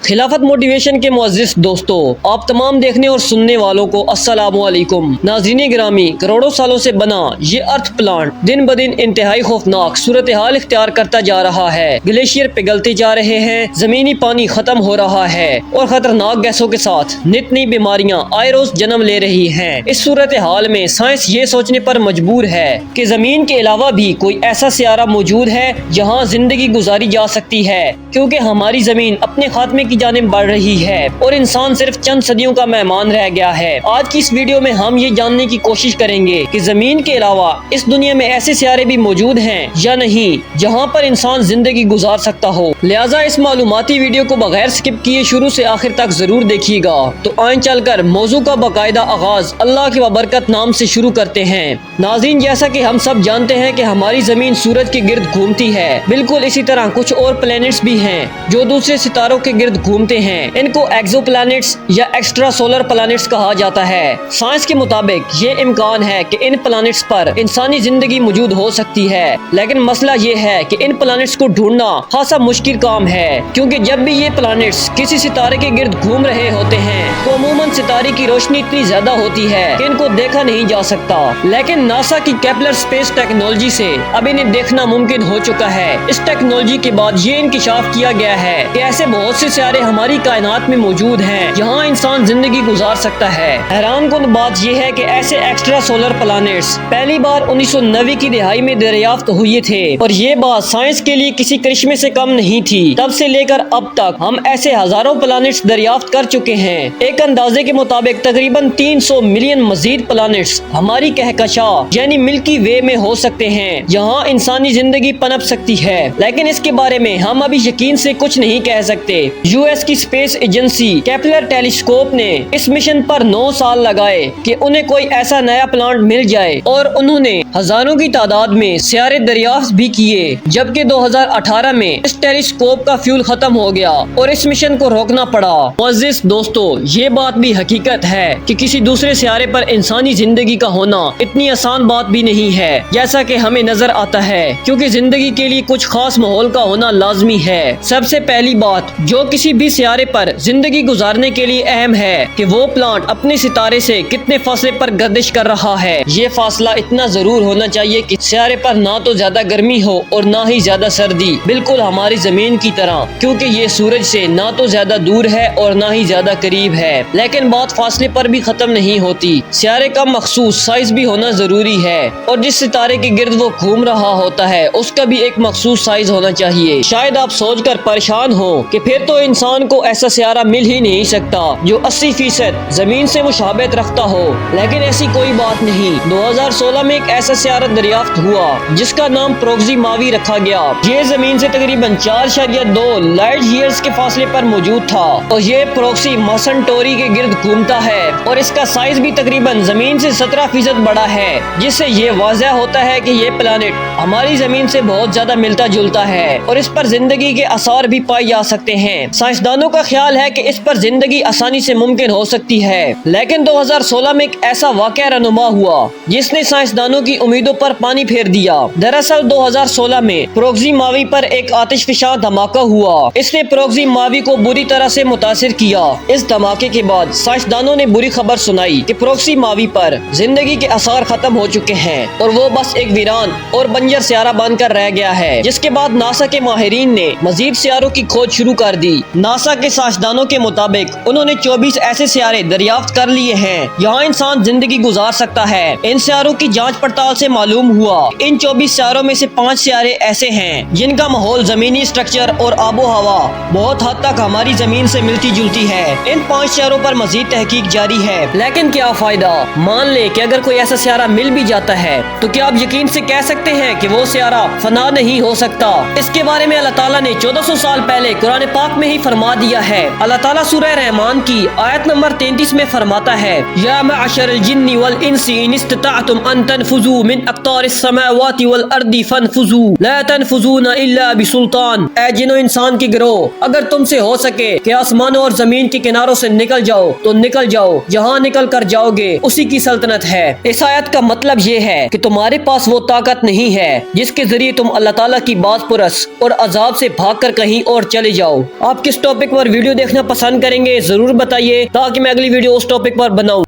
خلافت موٹیویشن کے معزز دوستو، آپ تمام دیکھنے اور سننے والوں کو السلام علیکم۔ ناظرین گرامی، کروڑوں سالوں سے بنا یہ ارتھ پلانٹ دن بدن انتہائی خوفناک صورتحال اختیار کرتا جا رہا ہے۔ گلیشیئر پگھلتے جا رہے ہیں، زمینی پانی ختم ہو رہا ہے اور خطرناک گیسوں کے ساتھ نت نئی بیماریاں آئے روز جنم لے رہی ہیں۔ اس صورتحال میں سائنس یہ سوچنے پر مجبور ہے کہ زمین کے علاوہ بھی کوئی ایسا سیارہ موجود ہے جہاں زندگی گزاری جا سکتی ہے، کیونکہ ہماری زمین اپنے خاتمے کی جانب بڑھ رہی ہے اور انسان صرف چند صدیوں کا مہمان رہ گیا ہے۔ آج کی اس ویڈیو میں ہم یہ جاننے کی کوشش کریں گے کہ زمین کے علاوہ اس دنیا میں ایسے سیارے بھی موجود ہیں یا نہیں جہاں پر انسان زندگی گزار سکتا ہو۔ لہٰذا اس معلوماتی ویڈیو کو بغیر سکپ کیے شروع سے آخر تک ضرور دیکھیے گا۔ تو آئیں چل کر موضوع کا باقاعدہ آغاز اللہ کے بابرکت نام سے شروع کرتے ہیں۔ ناظرین، جیسا کہ ہم سب جانتے ہیں کہ ہماری زمین سورج کے گرد گھومتی ہے، بالکل اسی طرح کچھ اور پلینٹس بھی ہیں جو دوسرے ستاروں کے گرد گھومتے ہیں۔ ان کو ایکزو پلانٹس یا ایکسٹرا سولر پلانٹس کہا جاتا ہے۔ سائنس کے مطابق یہ امکان ہے کہ ان پلانٹس پر انسانی زندگی موجود ہو سکتی ہے، لیکن مسئلہ یہ ہے کہ ان پلانٹس کو ڈھونڈنا خاصا مشکل کام ہے، کیونکہ جب بھی یہ پلانٹس کسی ستارے کے گرد گھوم رہے ہوتے ہیں تو عموماً ستارے کی روشنی اتنی زیادہ ہوتی ہے کہ ان کو دیکھا نہیں جا سکتا، لیکن ناسا کی کیپلر اسپیس ٹیکنالوجی سے اب انہیں دیکھنا ممکن ہو چکا ہے۔ اس ٹیکنالوجی کے بعد یہ انکشاف کیا گیا ہے کہ ایسے بہت سے سیارے ہماری کائنات میں موجود ہیں جہاں انسان زندگی گزار سکتا ہے۔ حیران کن بات یہ ہے کہ ایسے ایکسٹرا سولر پلانٹس پہلی بار 1990 کی دہائی میں دریافت ہوئے تھے، اور یہ بات سائنس کے لیے کسی کرشمے سے کم نہیں تھی۔ تب سے لے کر اب تک ہم ایسے ہزاروں پلانٹس دریافت کر چکے ہیں۔ ایک اندازے کے مطابق تقریباً 300 ملین مزید پلانٹس ہماری کہکشاں یعنی ملکی وے میں ہو سکتے ہیں جہاں انسانی زندگی پنپ سکتی ہے، لیکن اس کے بارے میں ہم ابھی یقین سے کچھ نہیں کہہ سکتے۔ یو ایس کی اسپیس ایجنسی کیپلر ٹیلیسکوپ نے اس مشن پر 9 سال لگائے کہ انہیں کوئی ایسا نیا پلانٹ مل جائے، اور انہوں نے ہزاروں کی تعداد میں سیارے دریافت بھی کیے، جبکہ 2018 میں اس ٹیلیسکوپ کا فیول ختم ہو گیا اور اس مشن کو روکنا پڑا۔ معزز دوستو، یہ بات بھی حقیقت ہے کہ کسی دوسرے سیارے پر انسانی زندگی کا ہونا اتنی آسان بات بھی نہیں ہے جیسا کہ ہمیں نظر آتا ہے، کیونکہ زندگی کے لیے کچھ خاص ماحول کا ہونا لازمی ہے۔ سب سے پہلی بات جو کسی بھی سیارے پر زندگی گزارنے کے لیے اہم ہے کہ وہ پلانٹ اپنے ستارے سے کتنے فاصلے پر گردش کر رہا ہے۔ یہ فاصلہ اتنا ضرور ہونا چاہیے کہ سیارے پر نہ تو زیادہ گرمی ہو اور نہ ہی زیادہ سردی، بالکل ہماری زمین کی طرح، کیونکہ یہ سورج سے نہ تو زیادہ دور ہے اور نہ ہی زیادہ قریب ہے۔ لیکن بات فاصلے پر بھی ختم نہیں ہوتی، سیارے کا مخصوص سائز بھی ہونا ضروری ہے، اور جس ستارے کے گرد وہ گھوم رہا ہوتا ہے اس کا بھی ایک مخصوص سائز ہونا چاہیے۔ شاید آپ سوچ کر پریشان ہو کہ پھر تو انسان کو ایسا سیارہ مل ہی نہیں سکتا جو 80% زمین سے مشابہت رکھتا ہو، لیکن ایسی کوئی بات نہیں۔ 2016 میں ایک ایسا سیارہ دریافت ہوا جس کا نام پروگزی ماوی رکھا گیا۔ یہ زمین سے تقریباً 4.2 لائٹ ایئرز کے فاصلے پر موجود تھا، اور یہ پروکسی مسنٹوری کے گرد گھومتا ہے، اور اس کا سائز بھی تقریباً زمین سے 17% بڑا ہے، جس سے یہ واضح ہوتا ہے کہ یہ پلانٹ ہماری زمین سے بہت زیادہ ملتا جلتا ہے اور اس پر زندگی کے آثار بھی پائے جا سکتے ہیں۔ سائنسدانوں کا خیال ہے کہ اس پر زندگی آسانی سے ممکن ہو سکتی ہے، لیکن 2016 میں ایک ایسا واقعہ رونما ہوا جس نے سائنسدانوں کی امیدوں پر پانی پھیر دیا۔ دراصل 2016 میں پروگزی ماوی پر ایک آتش فشاں دھماکہ ہوا۔ اس نے پروگزی ماوی کو بری طرح سے متاثر کیا۔ اس دھماکے کے بعد سائنسدانوں نے بری خبر سنائی کہ پروگزی ماوی پر زندگی کے آثار ختم ہو چکے ہیں اور وہ بس ایک ویران اور بنجر سیارہ بن کر رہ گیا ہے، جس کے بعد ناسا کے ماہرین نے مزید سیاروں کی کھوج شروع کر دی۔ ناسا کے سائنسدانوں کے مطابق انہوں نے 24 ایسے سیارے دریافت کر لیے ہیں جہاں انسان زندگی گزار سکتا ہے۔ ان سیاروں کی جانچ پڑتال سے معلوم ہوا ان 24 سیاروں میں سے 5 سیارے ایسے ہیں جن کا ماحول، زمینی اسٹرکچر اور آب و ہوا بہت حد تک ہماری زمین سے ملتی جلتی ہے۔ ان 5 سیاروں پر مزید تحقیق جاری ہے، لیکن کیا فائدہ؟ مان لے کہ اگر کوئی ایسا سیارہ مل بھی جاتا ہے تو کیا آپ یقین سے کہہ سکتے ہیں کہ وہ سیارہ فنا نہیں ہو سکتا؟ اس کے بارے میں اللہ تعالیٰ نے 1400 سال پہلے قرآن پاک میں ہی فرما دیا ہے۔ اللہ تعالیٰ سورہ رحمان کی آیت نمبر 33 میں فرماتا ہے، یا معشر الجن والانس ان استطعتم ان تنفذوا فنفذوا من اقطار السماوات والارض فانفذوا لا تنفذون الا بسلطان۔ اے جن و انسان کی گروہ، اگر تم سے ہو سکے کہ آسمانوں اور زمین کے کناروں سے نکل جاؤ تو نکل جاؤ، جہاں نکل کر جاؤ گے اسی کی سلطنت ہے۔ اس آیت کا مطلب یہ ہے کہ تمہارے پاس وہ طاقت نہیں ہے جس کے ذریعے تم اللہ تعالیٰ کی بات پرس اور عذاب سے بھاگ کر کہیں اور چلے جاؤ۔ آپ کس ٹاپک پر ویڈیو دیکھنا پسند کریں گے ضرور بتائیے تاکہ میں اگلی ویڈیو اس ٹاپک پر بناؤں۔